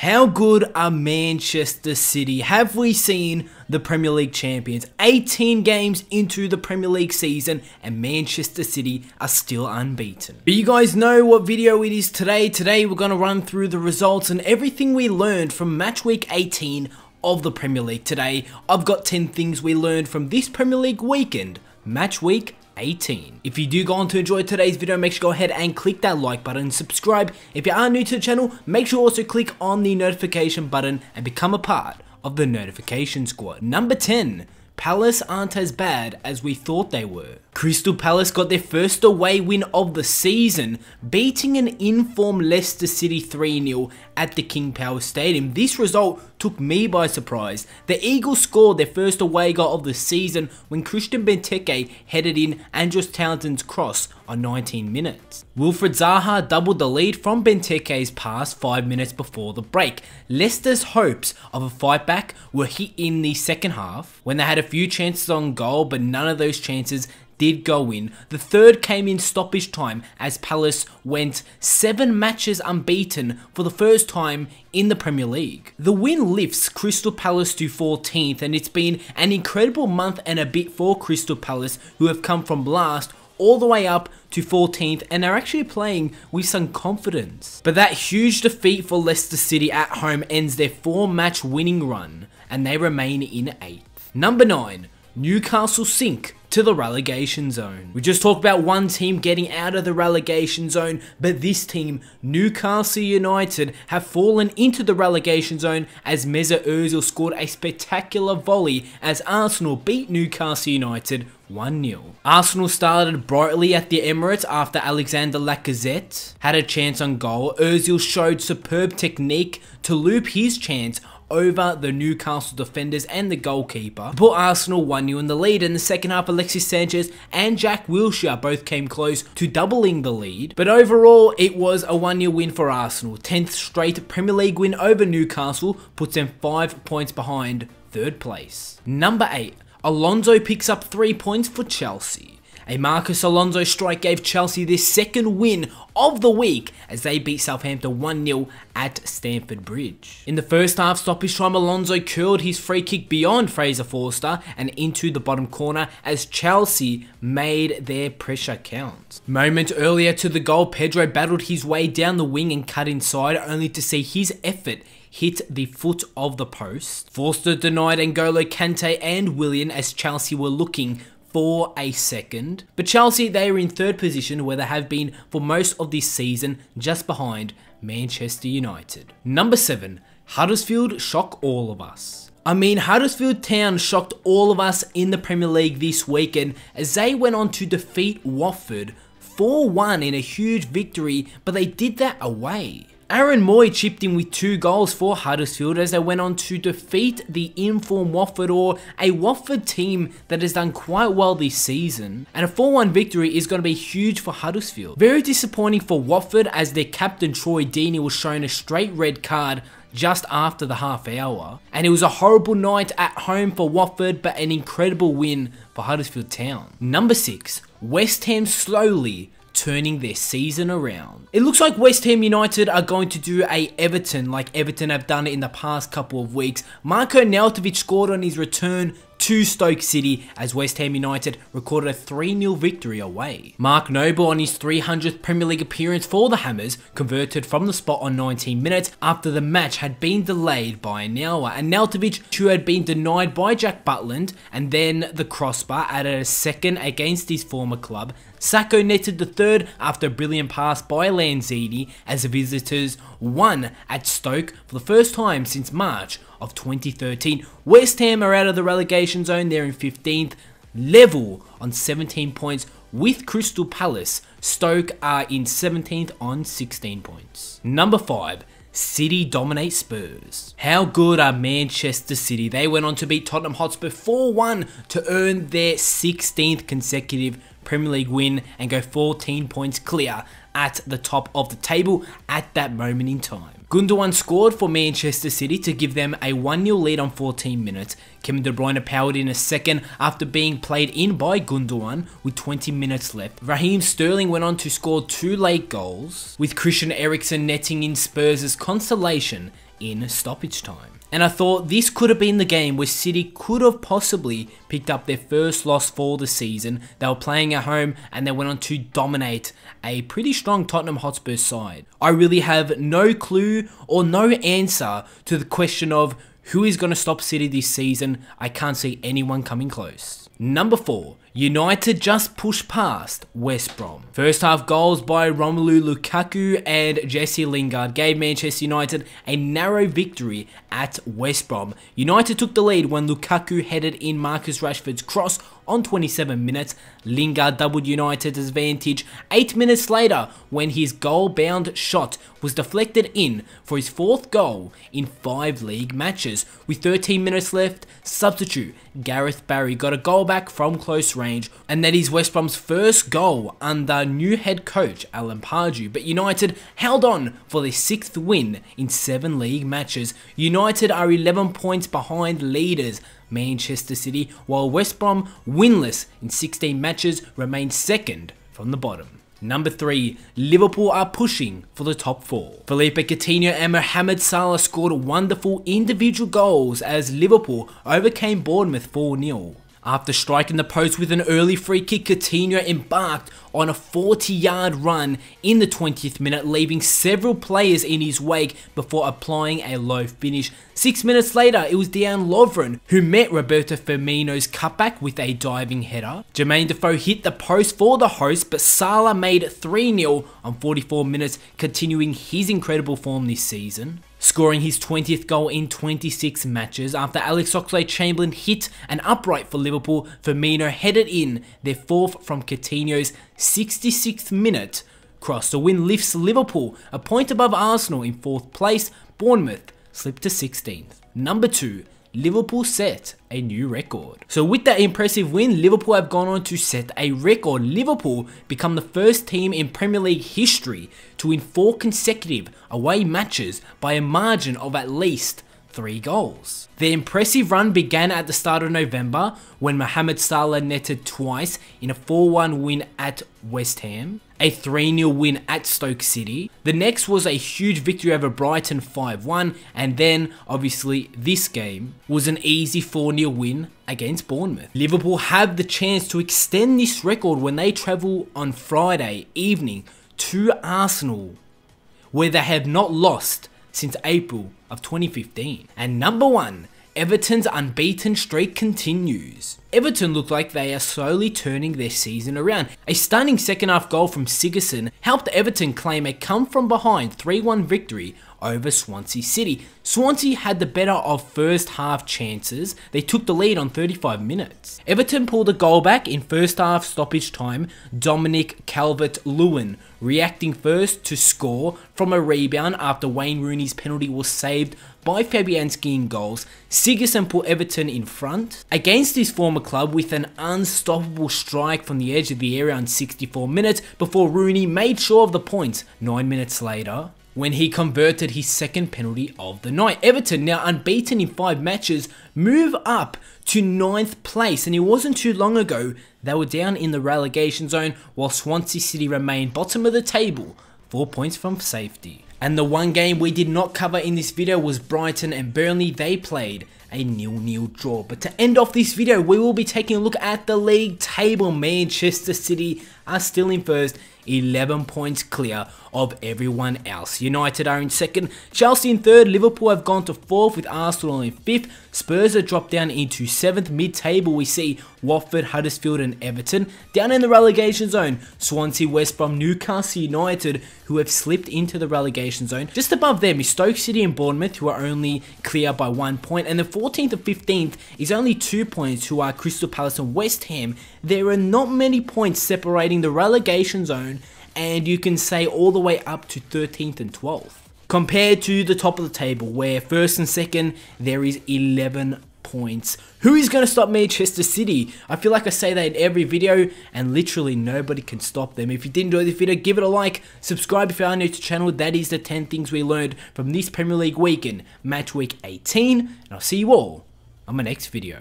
How good are Manchester City? Have we seen the Premier League champions? 18 games into the Premier League season and Manchester City are still unbeaten. But you guys know what video it is today. Today we're going to run through the results and everything we learned from match week 18 of the Premier League. Today I've got 10 things we learned from this Premier League weekend, match week 18. If you do go on to enjoy today's video, make sure to go ahead and click that like button and subscribe. If you are new to the channel, make sure also click on the notification button and become a part of the notification squad. Number 10. Palace aren't as bad as we thought they were. Crystal Palace got their first away win of the season, beating an informed Leicester City 3-0 at the King Power Stadium. This result took me by surprise. The Eagles scored their first away goal of the season when Christian Benteke headed in Andros Townsend's cross on 19 minutes. Wilfried Zaha doubled the lead from Benteke's pass 5 minutes before the break. Leicester's hopes of a fight back were hit in the second half when they had a few chances on goal, but none of those chances did go in. The third came in stoppage time as Palace went 7 matches unbeaten for the first time in the Premier League. The win lifts Crystal Palace to 14th, and it's been an incredible month and a bit for Crystal Palace, who have come from last all the way up to 14th and are actually playing with some confidence. But that huge defeat for Leicester City at home ends their 4-match winning run and they remain in 8th. Number 9. Newcastle sink to the relegation zone. We just talked about one team getting out of the relegation zone, but this team, Newcastle United, have fallen into the relegation zone as Mesut Ozil scored a spectacular volley as Arsenal beat Newcastle United 1-0. Arsenal started brightly at the Emirates after Alexander Lacazette had a chance on goal. Ozil showed superb technique to loop his chance over the Newcastle defenders and the goalkeeper, put Arsenal 1-0 in the lead. In the second half, Alexis Sanchez and Jack Wilshere both came close to doubling the lead, but overall it was a 1-0 win for Arsenal. 10th straight Premier League win over Newcastle puts them 5 points behind 3rd place. Number 8. Alonso picks up 3 points for Chelsea. A Marcus Alonso strike gave Chelsea their 2nd win of the week as they beat Southampton 1-0 at Stamford Bridge. In the first half stoppage time, Alonso curled his free kick beyond Fraser Forster and into the bottom corner as Chelsea made their pressure count. Moments earlier to the goal, Pedro battled his way down the wing and cut inside, only to see his effort hit the foot of the post. Forster denied N'Golo Kante and Willian as Chelsea were looking for a second. But Chelsea, they are in 3rd position where they have been for most of this season, just behind Manchester United. Number 7. Huddersfield shock all of us. I mean, Huddersfield Town shocked all of us in the Premier League this weekend as they went on to defeat Watford 4-1 in a huge victory, but they did that away. Aaron Moy chipped in with 2 goals for Huddersfield as they went on to defeat the informed Watford, or a Watford team that has done quite well this season. And a 4-1 victory is going to be huge for Huddersfield. Very disappointing for Watford as their captain Troy Deeney was shown a straight red card just after the half hour. And it was a horrible night at home for Watford, but an incredible win for Huddersfield Town. Number 6. West Ham slowly turning their season around. It looks like West Ham United are going to do a Everton like Everton have done it in the past couple of weeks. Marko Arnautovic scored on his return to Stoke City as West Ham United recorded a 3-0 victory away. Mark Noble on his 300th Premier League appearance for the Hammers converted from the spot on 19 minutes after the match had been delayed by an hour. And Arnautovic, who had been denied by Jack Butland, and then the crossbar added a 2nd against his former club. Sacco netted the 3rd after a brilliant pass by Lanzini as the visitors won at Stoke for the first time since March of 2013. West Ham are out of the relegation zone. They're in 15th, level on 17 points with Crystal Palace. Stoke are in 17th on 16 points. Number 5. City dominate Spurs. How good are Manchester City? They went on to beat Tottenham Hotspur 4-1 to earn their 16th consecutive Premier League win and go 14 points clear at the top of the table at that moment in time. Gundogan scored for Manchester City to give them a 1-0 lead on 14 minutes. Kevin De Bruyne powered in a second after being played in by Gundogan with 20 minutes left. Raheem Sterling went on to score 2 late goals, with Christian Eriksen netting in Spurs' consolation in stoppage time. And I thought this could have been the game where City could have possibly picked up their first loss for the season. They were playing at home and they went on to dominate a pretty strong Tottenham Hotspur side. I really have no clue or no answer to the question of who is going to stop City this season. I can't see anyone coming close. Number 4. United just pushed past West Brom. First half goals by Romelu Lukaku and Jesse Lingard gave Manchester United a narrow victory at West Brom. United took the lead when Lukaku headed in Marcus Rashford's cross on 27 minutes. Lingard doubled United's advantage 8 minutes later when his goal-bound shot was deflected in for his 4th goal in 5 league matches. With 13 minutes left, substitute Gareth Barry got a goal back from close range, and that is West Brom's first goal under new head coach Alan Pardew. But United held on for their 6th win in 7 league matches. United are 11 points behind leaders Manchester City, while West Brom, winless in 16 matches, remain 2nd from the bottom. Number 3, Liverpool are pushing for the top 4. Philippe Coutinho and Mohamed Salah scored wonderful individual goals as Liverpool overcame Bournemouth 4-0. After striking the post with an early free kick, Coutinho embarked on a 40-yard run in the 20th minute, leaving several players in his wake before applying a low finish. 6 minutes later, it was Dejan Lovren who met Roberto Firmino's cutback with a diving header. Jermaine Defoe hit the post for the host, but Salah made 3-0 on 44 minutes, continuing his incredible form this season. Scoring his 20th goal in 26 matches after Alex Oxlade-Chamberlain hit an upright for Liverpool, Firmino headed in their 4th from Coutinho's 66th minute cross. The win lifts Liverpool a point above Arsenal in 4th place. Bournemouth slipped to 16th. Number 2. Liverpool set a new record. So with that impressive win, Liverpool have gone on to set a record. Liverpool become the first team in Premier League history to win 4 consecutive away matches by a margin of at least 3 goals. The impressive run began at the start of November when Mohamed Salah netted twice in a 4-1 win at West Ham, a 3-0 win at Stoke City. The next was a huge victory over Brighton 5-1, and then obviously this game was an easy 4-0 win against Bournemouth. Liverpool have the chance to extend this record when they travel on Friday evening to Arsenal, where they have not lost since April of 2015. And number 1, Everton's unbeaten streak continues. Everton look like they are slowly turning their season around. A stunning second half goal from Sigurdsson helped Everton claim a come-from-behind 3-1 victory over Swansea City. Swansea had the better of first half chances. They took the lead on 35 minutes. Everton pulled a goal back in first half stoppage time. Dominic Calvert-Lewin reacting first to score from a rebound after Wayne Rooney's penalty was saved by Fabianski in goals. Sigurdsson put Everton in front against his former club with an unstoppable strike from the edge of the area in 64 minutes before Rooney made sure of the points 9 minutes later when he converted his 2nd penalty of the night. Everton, now unbeaten in 5 matches, move up to 9th place, and it wasn't too long ago they were down in the relegation zone while Swansea City remained bottom of the table, 4 points from safety. And the one game we did not cover in this video was Brighton and Burnley. They played a 0-0 draw. But to end off this video, we will be taking a look at the league table. Manchester City are still in first, 11 points clear of everyone else. United are in 2nd, Chelsea in 3rd, Liverpool have gone to 4th with Arsenal in 5th, Spurs are dropped down into 7th. Mid-table we see Watford, Huddersfield and Everton. Down in the relegation zone, Swansea, West Brom, Newcastle United, who have slipped into the relegation zone. Just above them is Stoke City and Bournemouth, who are only clear by 1 point, and the 14th and 15th is only 2 points, who are Crystal Palace and West Ham. There are not many points separating the relegation zone, and you can say all the way up to 13th and 12th. Compared to the top of the table, where 1st and 2nd, there is 11 points. Who is going to stop Manchester City? I feel like I say that in every video, and literally nobody can stop them. If you did enjoy this video, give it a like, subscribe if you are new to the channel. That is the 10 things we learned from this Premier League weekend, Match Week 18, and I'll see you all on my next video.